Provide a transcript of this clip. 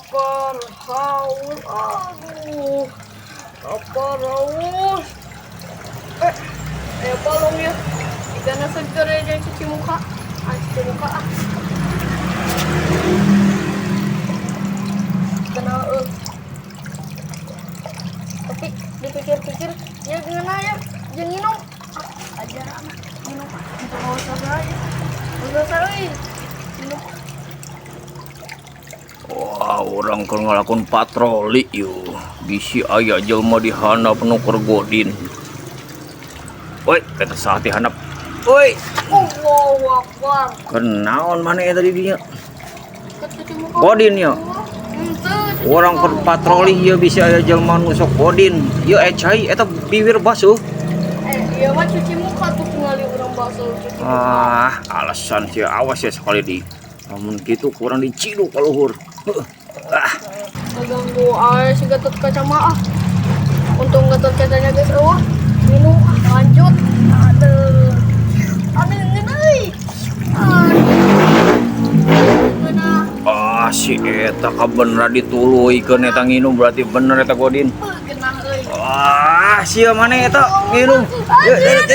lapar, haus, aduh, lapar, haus. Balong ya. Ikan segar aja cuci muka. Cuci muka. Kenal. Tapi dipikir-pikir, ya gimana ya? Jangan minum. Aja minum. Nggak usah lagi. Nggak usah lagi. Minum. Wah, orang keur ngalakon patroli yuk. Bisi aya jelema di handap nuker godin. Woi, kita saat di handap. Woi, Allahu Akbar. kenaon mana ya tadi dia? Cuci muka. Godin ya. Orang keur patroli ya bisa aya jelema nu sok godin. Ya cai eta bibir basuh. Iya mah cuci muka tuh tinggali orang basuh cuci muka. Alasan sih awas ya sekali di. Namun gitu kurang diciduk ka luhur. Ganggu air si Gatot Kaca mah. Untung Gatot Kacanya geus eueuh. Minum lanjut. Aduh. Ngeunaheui. Si eta kabeneran dituluykeun eta nginum berarti bener eta godin. Genah euy. Sia mana eta nginum. Jadi